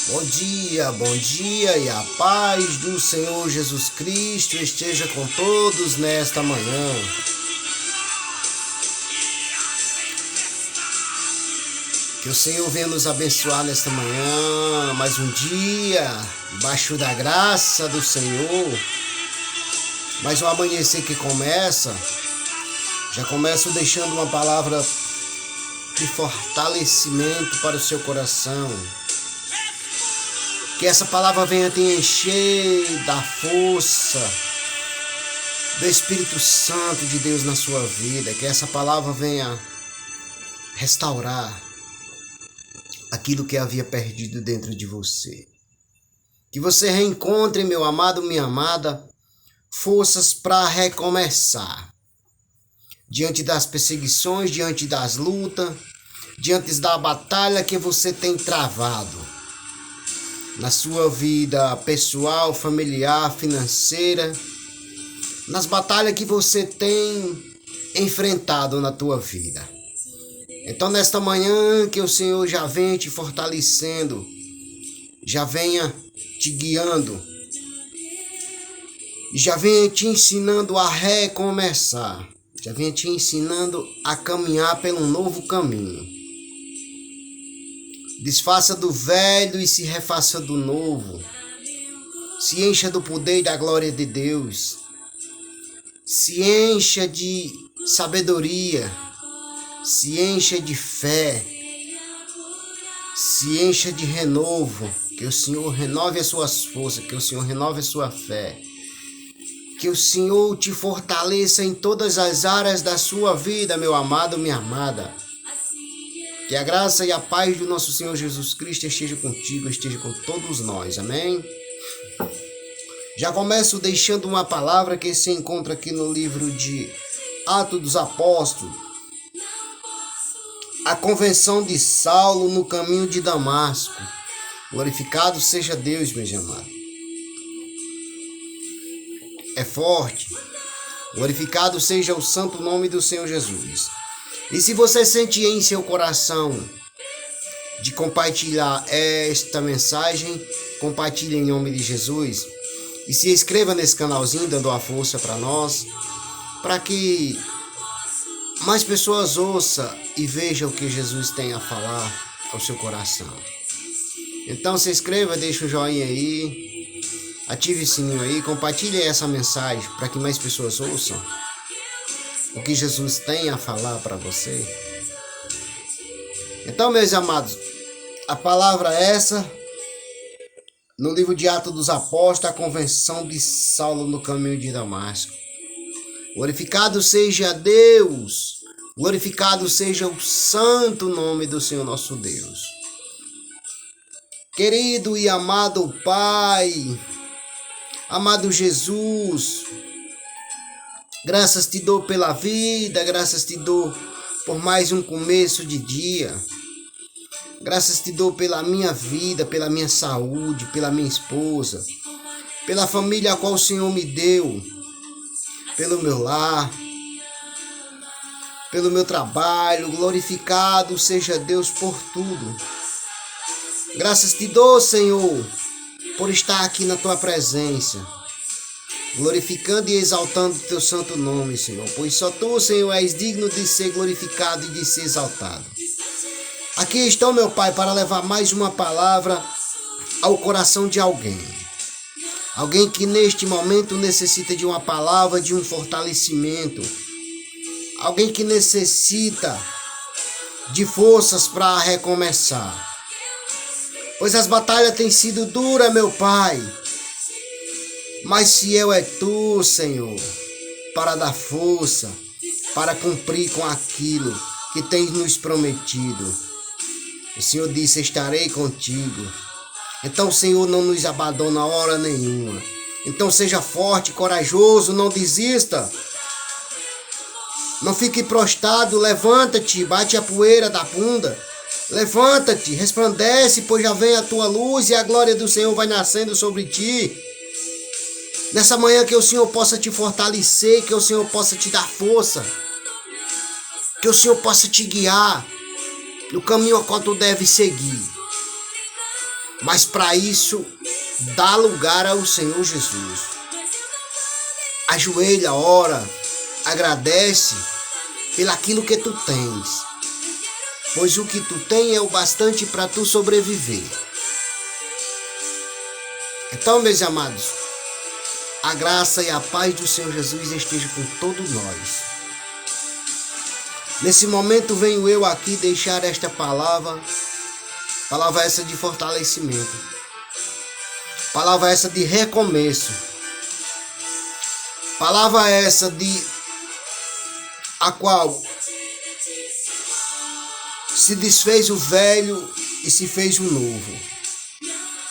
Bom dia e a paz do Senhor Jesus Cristo esteja com todos nesta manhã. Que o Senhor venha nos abençoar nesta manhã, mais um dia, debaixo da graça do Senhor. Mais um amanhecer que começa. Já começo deixando uma palavra de fortalecimento para o seu coração. Que essa palavra venha te encher da força do Espírito Santo de Deus na sua vida. Que essa palavra venha restaurar aquilo que havia perdido dentro de você. Que você reencontre, meu amado, minha amada, forças para recomeçar. Diante das perseguições, diante das lutas, diante da batalha que você tem travado. Na sua vida pessoal, familiar, financeira, nas batalhas que você tem enfrentado na tua vida. Então nesta manhã que o Senhor já venha te fortalecendo, já venha te guiando, já venha te ensinando a recomeçar, já venha te ensinando a caminhar pelo novo caminho. Desfaça do velho e se refaça do novo. Se encha do poder e da glória de Deus. Se encha de sabedoria. Se encha de fé. Se encha de renovo. Que o Senhor renove as suas forças. Que o Senhor renove a sua fé. Que o Senhor te fortaleça em todas as áreas da sua vida, meu amado, minha amada. Que a graça e a paz do nosso Senhor Jesus Cristo esteja contigo, esteja com todos nós. Amém? Já começo deixando uma palavra que se encontra aqui no livro de Atos dos Apóstolos. A convenção de Saulo no caminho de Damasco. Glorificado seja Deus, meus amados. É forte. Glorificado seja o santo nome do Senhor Jesus. E se você sente em seu coração de compartilhar esta mensagem, compartilhe em nome de Jesus. E se inscreva nesse canalzinho, dando uma força para nós, para que mais pessoas ouçam e vejam o que Jesus tem a falar ao seu coração. Então se inscreva, deixa o joinha aí, ative o sininho aí, compartilhe essa mensagem para que mais pessoas ouçam o que Jesus tem a falar para você. Então, meus amados, a palavra é essa, no livro de Atos dos Apóstolos, a convenção de Saulo no caminho de Damasco. Glorificado seja Deus, glorificado seja o santo nome do Senhor nosso Deus. Querido e amado Pai, amado Jesus, graças te dou pela vida, graças te dou por mais um começo de dia. Graças te dou pela minha vida, pela minha saúde, pela minha esposa, pela família a qual o Senhor me deu, pelo meu lar, pelo meu trabalho. Glorificado seja Deus por tudo. Graças te dou, Senhor, por estar aqui na tua presença, glorificando e exaltando o teu santo nome, Senhor, pois só tu, Senhor, és digno de ser glorificado e de ser exaltado. Aqui estou, meu Pai, para levar mais uma palavra ao coração de alguém. Alguém que neste momento necessita de uma palavra, de um fortalecimento. Alguém que necessita de forças para recomeçar. Pois as batalhas têm sido duras, meu Pai. Mas fiel é tu, Senhor, para dar força, para cumprir com aquilo que tens nos prometido. O Senhor disse, estarei contigo. Então, Senhor, não nos abandona hora nenhuma. Então, seja forte, corajoso, não desista. Não fique prostrado, levanta-te, bate a poeira da bunda. Levanta-te, resplandece, pois já vem a tua luz e a glória do Senhor vai nascendo sobre ti. Nessa manhã que o Senhor possa te fortalecer, que o Senhor possa te dar força, que o Senhor possa te guiar no caminho ao qual tu deve seguir. Mas para isso, dá lugar ao Senhor Jesus. Ajoelha, ora, agradece pelaquilo que tu tens. Pois o que tu tem é o bastante para tu sobreviver. Então, meus amados, a graça e a paz do Senhor Jesus esteja com todos nós. Nesse momento venho eu aqui deixar esta palavra essa de fortalecimento, palavra essa de recomeço, palavra essa a qual se desfez o velho e se fez o novo.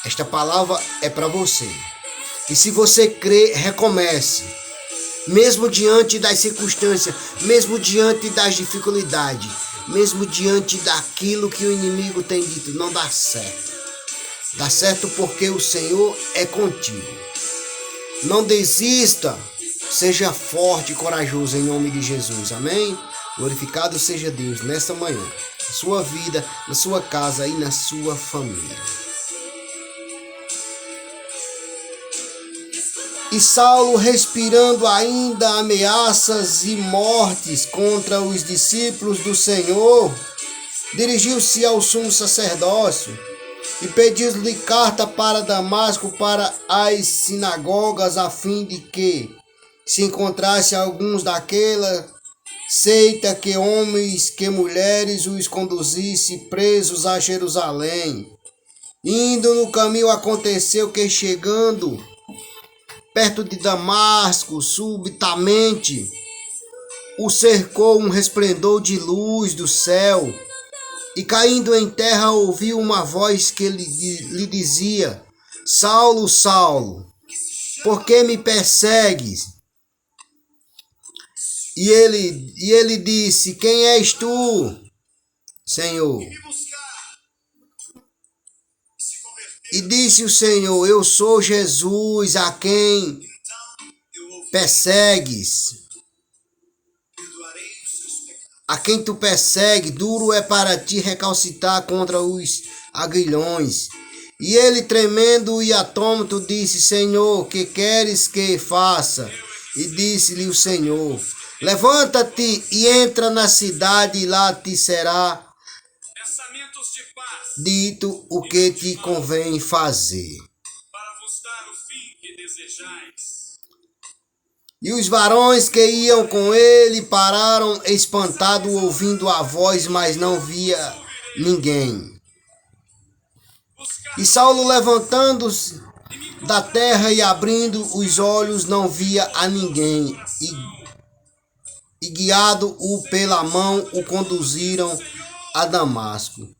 Esta palavra é para você. E se você crê, recomece. Mesmo diante das circunstâncias, mesmo diante das dificuldades, mesmo diante daquilo que o inimigo tem dito, não dá certo. Dá certo porque o Senhor é contigo. Não desista, seja forte e corajoso em nome de Jesus. Amém? Glorificado seja Deus nesta manhã, na sua vida, na sua casa e na sua família. E Saulo, respirando ainda ameaças e mortes contra os discípulos do Senhor, dirigiu-se ao sumo sacerdócio e pediu-lhe carta para Damasco, para as sinagogas, a fim de que se encontrasse alguns daquela seita, que homens, que mulheres, os conduzisse presos a Jerusalém. Indo no caminho, aconteceu que, chegando perto de Damasco, subitamente o cercou um resplendor de luz do céu, e caindo em terra ouviu uma voz que lhe dizia: Saulo, Saulo, por que me persegues? E ele disse: Quem és tu, Senhor? E disse o Senhor: Eu sou Jesus, a quem persegues. A quem tu persegue, duro é para ti recalcitrar contra os aguilhões. E ele, tremendo e atônito, disse: Senhor, que queres que faça? E disse-lhe o Senhor: Levanta-te e entra na cidade, e lá te será dito o que te convém fazer. E os varões que iam com ele pararam espantados, ouvindo a voz, mas não via ninguém. E Saulo, levantando-se da terra e abrindo os olhos, não via a ninguém. E guiado-o pela mão, o conduziram a Damasco.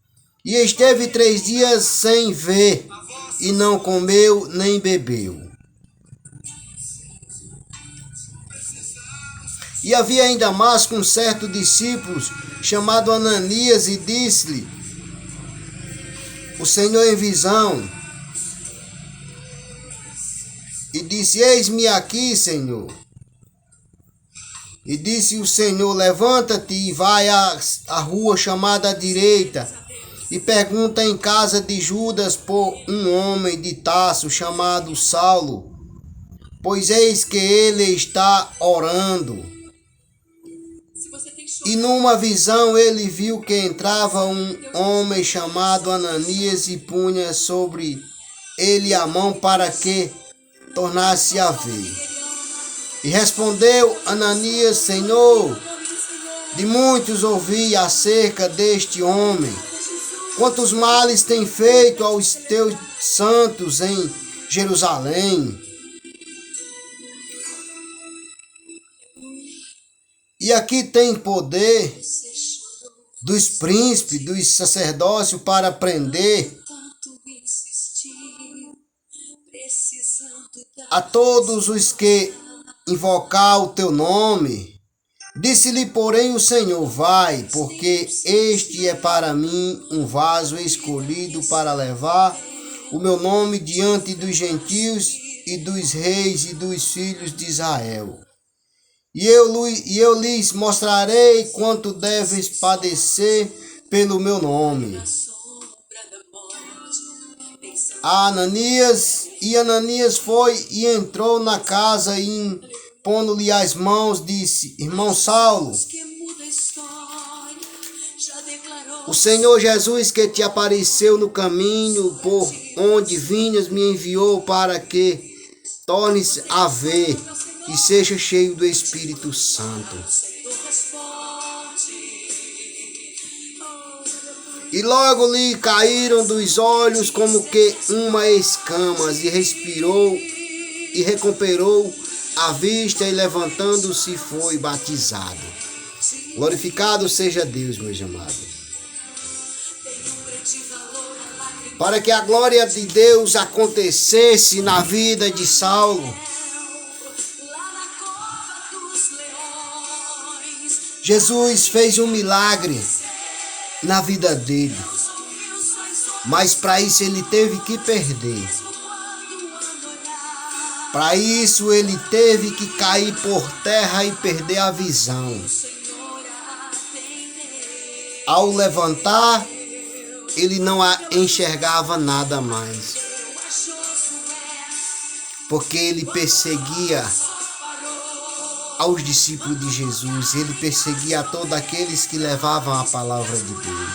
E esteve 3 dias sem ver, e não comeu nem bebeu. E havia em Damasco um certo discípulo chamado Ananias, e disse-lhe o Senhor em visão, e disse: Eis-me aqui, Senhor. E disse o Senhor: Levanta-te e vai à rua chamada à direita, e pergunta em casa de Judas por um homem de Tarso chamado Saulo, pois eis que ele está orando. E numa visão ele viu que entrava um homem chamado Ananias e punha sobre ele a mão para que tornasse a ver. E respondeu Ananias: Senhor, de muitos ouvi acerca deste homem, quantos males tem feito aos teus santos em Jerusalém. E aqui tem poder dos príncipes, dos sacerdócios para prender a todos os que invocar o teu nome. Disse-lhe, porém, o Senhor: Vai, porque este é para mim um vaso escolhido para levar o meu nome diante dos gentios e dos reis e dos filhos de Israel. E eu lhes mostrarei quanto deves padecer pelo meu nome. a Ananias, e Ananias foi e entrou na casa e, impondo-lhe as mãos, disse: Irmão Saulo, o Senhor Jesus que te apareceu no caminho por onde vinhas me enviou para que tornes a ver e seja cheio do Espírito Santo. E logo lhe caíram dos olhos como que uma escamas, e respirou e recuperou a vista, e levantando-se foi batizado. Glorificado seja Deus, meus amados. Para que a glória de Deus acontecesse na vida de Saulo, Jesus fez um milagre na vida dele, mas para isso ele teve que perder. Para isso ele teve que cair por terra e perder a visão. Ao levantar, ele não enxergava nada mais, porque ele perseguia aos discípulos de Jesus, ele perseguia a todos aqueles que levavam a palavra de Deus.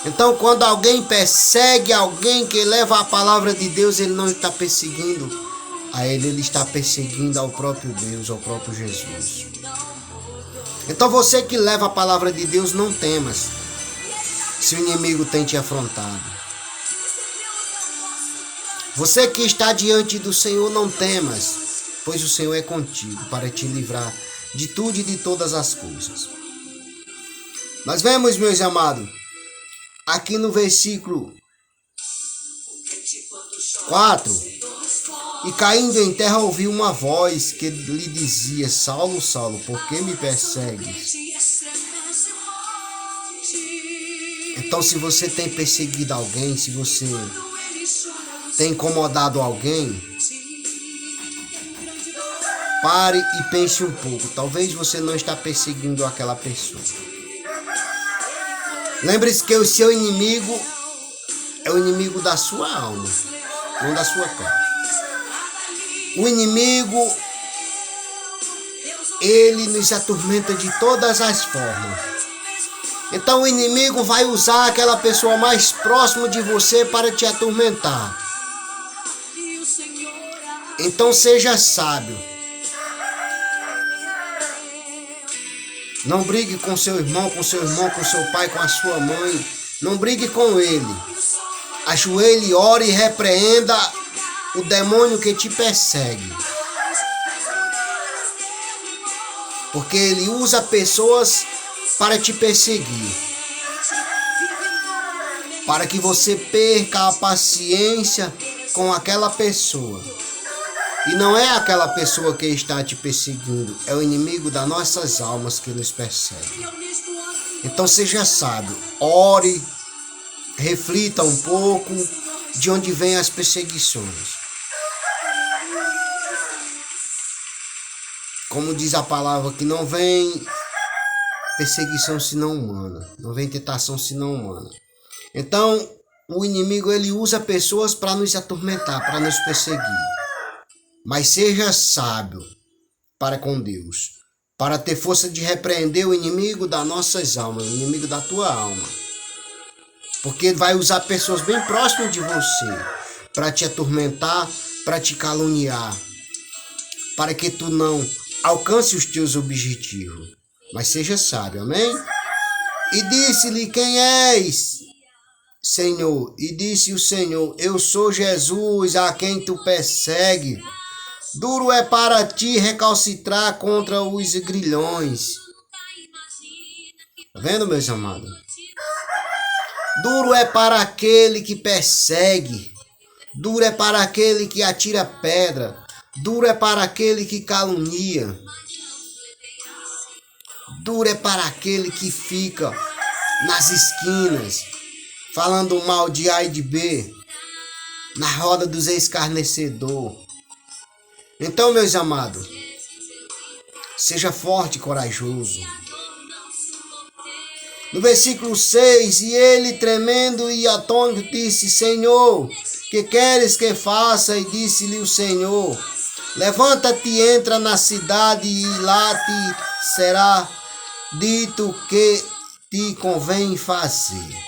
Então, quando alguém persegue alguém que leva a palavra de Deus, ele não está perseguindo a ele está perseguindo ao próprio Deus, ao próprio Jesus. Então, você que leva a palavra de Deus, não temas se o inimigo tem te afrontado. Você que está diante do Senhor, não temas, pois o Senhor é contigo para te livrar de tudo e de todas as coisas. Nós vemos, meus amados, aqui no versículo 4, e caindo em terra ouviu uma voz que lhe dizia: Saulo, Saulo, por que me persegues? Então, se você tem perseguido alguém, se você tem incomodado alguém, pare e pense um pouco. Talvez você não está perseguindo aquela pessoa. Lembre-se que o seu inimigo é o inimigo da sua alma, não da sua carne. O inimigo, ele nos atormenta de todas as formas. Então o inimigo vai usar aquela pessoa mais próxima de você para te atormentar. Então seja sábio. Não brigue com seu irmão, com seu pai, com a sua mãe. Não brigue com ele. Ajoelhe, ore e repreenda o demônio que te persegue. Porque ele usa pessoas para te perseguir, para que você perca a paciência com aquela pessoa. E não é aquela pessoa que está te perseguindo, é o inimigo das nossas almas que nos persegue. Então seja sábio, ore, reflita um pouco de onde vêm as perseguições. Como diz a palavra, que não vem perseguição senão humana, não vem tentação senão humana. Então, o inimigo, ele usa pessoas para nos atormentar, para nos perseguir. Mas seja sábio para com Deus, para ter força de repreender o inimigo das nossas almas, o inimigo da tua alma. Porque ele vai usar pessoas bem próximas de você para te atormentar, para te caluniar, para que tu não alcance os teus objetivos. Mas seja sábio, amém? E disse-lhe: quem és, Senhor? E disse o Senhor: eu sou Jesus, a quem tu persegue. Duro é para ti recalcitrar contra os grilhões. Tá vendo, meus amados? Duro é para aquele que persegue. Duro é para aquele que atira pedra. Duro é para aquele que calunia. Duro é para aquele que fica nas esquinas, falando mal de A e de B, na roda dos escarnecedores. Então, meus amados, seja forte e corajoso. No versículo 6, e ele, tremendo e atônito, disse: Senhor, que queres que faça? E disse-lhe o Senhor: levanta-te, entra na cidade, e lá te será dito que te convém fazer.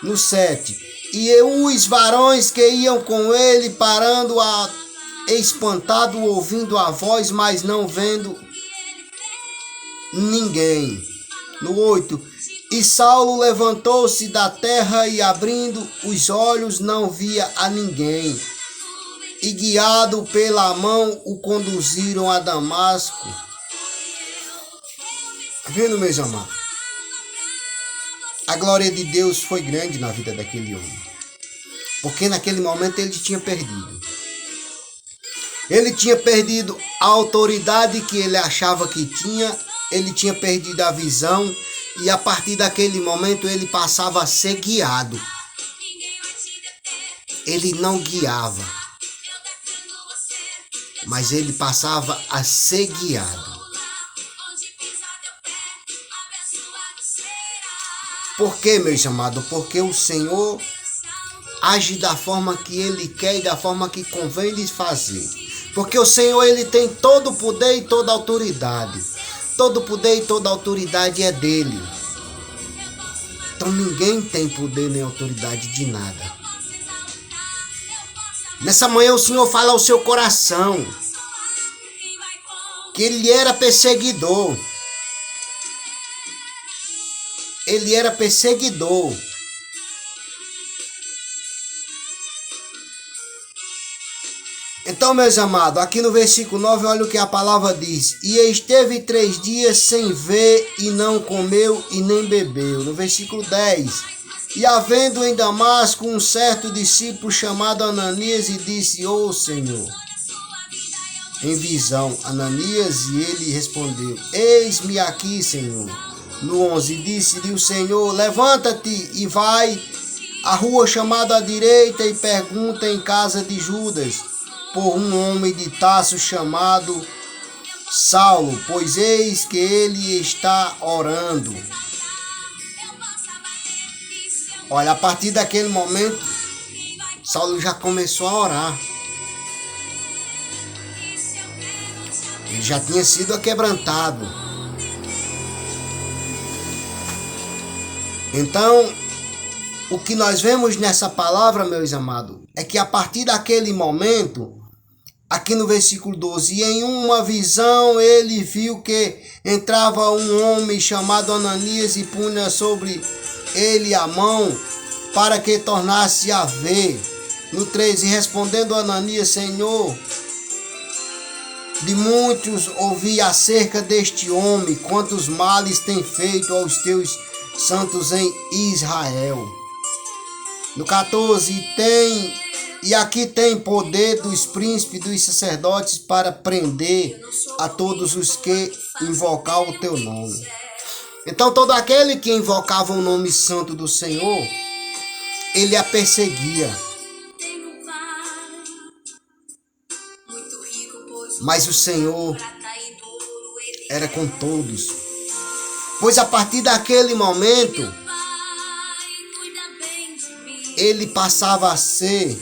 No 7, e os varões que iam com ele, parando espantado, ouvindo a voz, mas não vendo ninguém. No 8, e Saulo levantou-se da terra e, abrindo os olhos, não via a ninguém. E, guiado pela mão, o conduziram a Damasco. Vendo, meus amados? A glória de Deus foi grande na vida daquele homem. Porque naquele momento ele tinha perdido. Ele tinha perdido a autoridade que ele achava que tinha. Ele tinha perdido a visão. E a partir daquele momento ele passava a ser guiado. Ele não guiava, mas ele passava a ser guiado. Por quê, meus amados? Porque o Senhor age da forma que Ele quer e da forma que convém lhe fazer. Porque o Senhor, Ele tem todo o poder e toda a autoridade. Todo o poder e toda a autoridade é dele. Então ninguém tem poder nem autoridade de nada. Nessa manhã o Senhor fala ao seu coração que ele era perseguidor. Ele era perseguidor. Então, meus amados, aqui no versículo 9, olha o que a palavra diz. E esteve 3 dias sem ver, e não comeu e nem bebeu. No versículo 10. E havendo em Damasco um certo discípulo chamado Ananias, e disse: Ó Senhor, em visão, Ananias, e ele respondeu: Eis-me aqui, Senhor. No 11, disse-lhe o Senhor: levanta-te e vai à rua chamada à direita, e pergunta em casa de Judas por um homem de Tarso chamado Saulo, pois eis que ele está orando. Olha, a partir daquele momento, Saulo já começou a orar. Ele já tinha sido aquebrantado. Então, o que nós vemos nessa palavra, meus amados, é que a partir daquele momento, aqui no versículo 12, e em uma visão ele viu que entrava um homem chamado Ananias e punha sobre ele a mão para que tornasse a ver. No 13, respondendo Ananias: Senhor, de muitos ouvi acerca deste homem, quantos males tem feito aos teus santos em Israel. No 14, e aqui tem poder dos príncipes dos sacerdotes para prender a todos os que invocar o teu nome. Então todo aquele que invocava o nome santo do Senhor, ele a perseguia. Mas o Senhor era com todos. Pois a partir daquele momento, ele passava a ser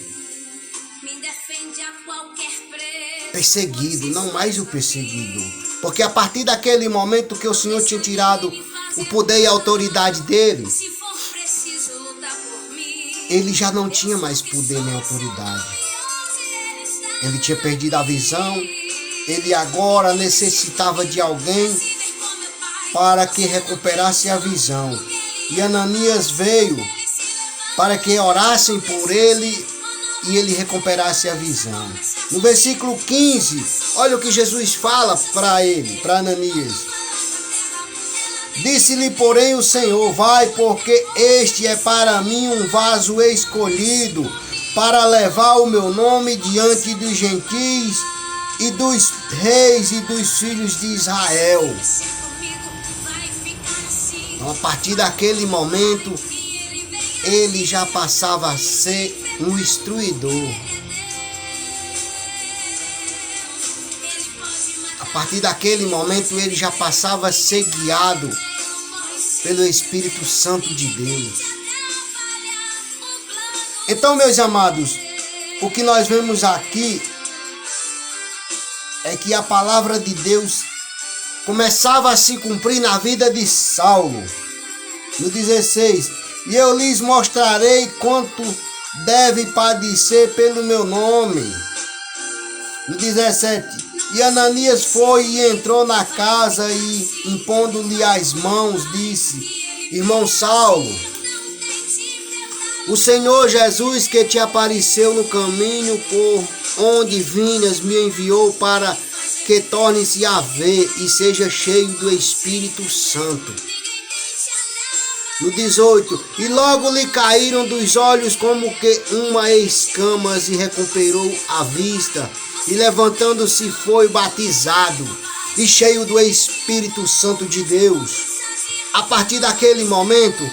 perseguido, não mais o perseguidor. Porque a partir daquele momento que o Senhor tinha tirado o poder e a autoridade dele, ele já não tinha mais poder nem autoridade. Ele tinha perdido a visão. Ele agora necessitava de alguém para que recuperasse a visão. E Ananias veio para que orassem por ele e ele recuperasse a visão. No versículo 15, olha o que Jesus fala para ele, para Ananias. Disse-lhe, porém, o Senhor: vai, porque este é para mim um vaso escolhido, para levar o meu nome diante dos gentis e dos reis e dos filhos de Israel. Então, a partir daquele momento, ele já passava a ser um instruidor. A partir daquele momento, ele já passava a ser guiado. pelo Espírito Santo de Deus. Então, meus amados, o que nós vemos aqui é que a palavra de Deus começava a se cumprir na vida de Saulo. No 16, e eu lhes mostrarei quanto deve padecer pelo meu nome. No 17, e Ananias foi e entrou na casa e, impondo-lhe as mãos, disse: Irmão Saulo, o Senhor Jesus que te apareceu no caminho por onde vinhas me enviou para que torne-se a ver e seja cheio do Espírito Santo. No 18, e logo lhe caíram dos olhos como que uma escamas e recuperou a vista, e levantando-se foi batizado e cheio do Espírito Santo de Deus. A partir daquele momento,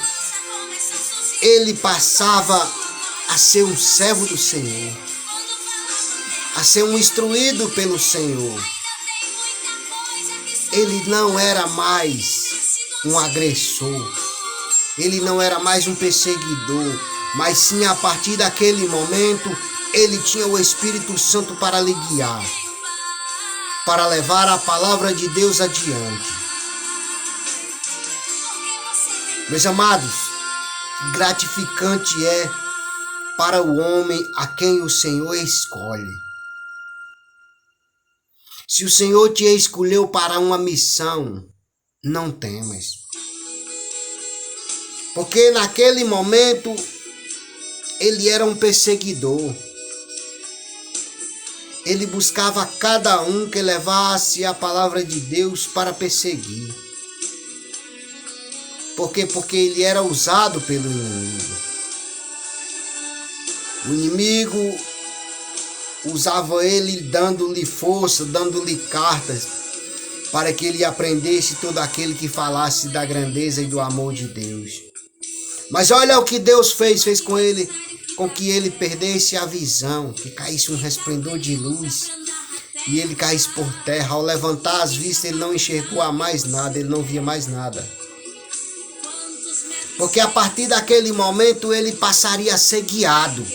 ele passava a ser um servo do Senhor, a ser um instruído pelo Senhor. Ele não era mais um agressor, ele não era mais um perseguidor, mas sim, a partir daquele momento, ele tinha o Espírito Santo para lhe guiar, para levar a palavra de Deus adiante. Meus amados, gratificante é para o homem a quem o Senhor escolhe. Se o Senhor te escolheu para uma missão, não temas. Porque naquele momento, ele era um perseguidor. Ele buscava cada um que levasse a palavra de Deus para perseguir. Por quê? Porque ele era usado pelo inimigo. O inimigo usava ele dando-lhe força, dando-lhe cartas, para que ele aprendesse todo aquele que falasse da grandeza e do amor de Deus. Mas olha o que Deus fez com ele, com que ele perdesse a visão, que caísse um resplendor de luz e ele caísse por terra. Ao levantar as vistas, ele não enxergou a mais nada, ele não via mais nada. Porque a partir daquele momento ele passaria a ser guiado.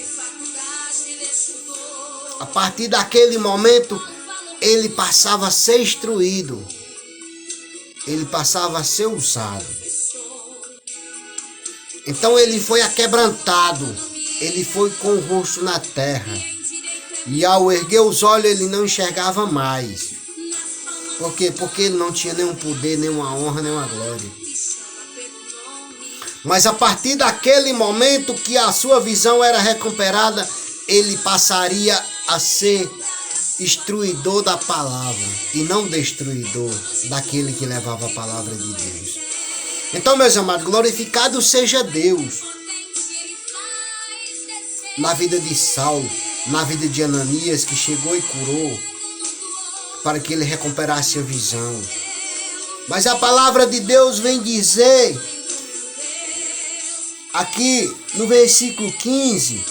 A partir daquele momento ele passava a ser instruído. Ele passava a ser usado. Então ele foi aquebrantado. Ele foi com o rosto na terra. E ao erguer os olhos ele não enxergava mais. Por quê? Porque ele não tinha nenhum poder, nenhuma honra, nenhuma glória. Mas a partir daquele momento que a sua visão era recuperada, ele passaria a ser instruidor da palavra e não destruidor daquele que levava a palavra de Deus. Então, meus amados, glorificado seja Deus na vida de Saulo, na vida de Ananias, que chegou e curou para que ele recuperasse a visão. Mas a palavra de Deus vem dizer aqui no versículo 15,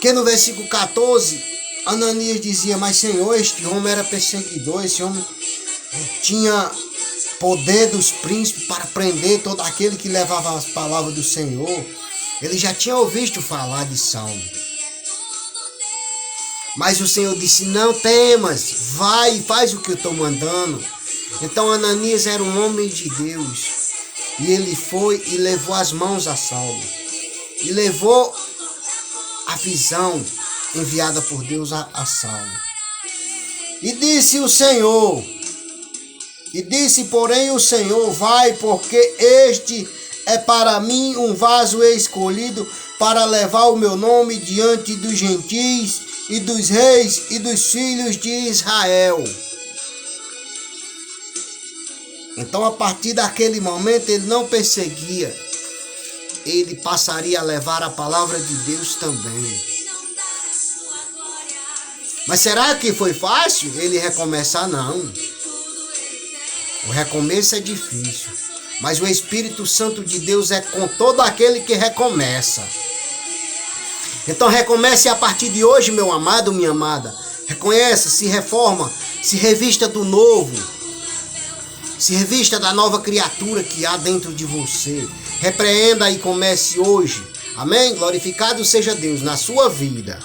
que no versículo 14, Ananias dizia: mas Senhor, este homem era perseguidor, esse homem tinha poder dos príncipes para prender todo aquele que levava as palavras do Senhor. Ele já tinha ouvido falar de Saulo. Mas o Senhor disse: não temas, vai e faz o que eu estou mandando. Então Ananias era um homem de Deus. E ele foi e levou as mãos a Saulo. E levou a visão enviada por Deus a Saulo. E disse o Senhor, porém o Senhor: vai, porque este é para mim um vaso escolhido para levar o meu nome diante dos gentios e dos reis e dos filhos de Israel. Então, a partir daquele momento, ele não perseguia. Ele passaria a levar a palavra de Deus também. Mas será que foi fácil ele recomeçar? Não. O recomeço é difícil. Mas o Espírito Santo de Deus é com todo aquele que recomeça. Então, recomece a partir de hoje, meu amado, minha amada. Reconheça, se reforma, se revista do novo. Se revista da nova criatura que há dentro de você. Repreenda e comece hoje. Amém? Glorificado seja Deus na sua vida.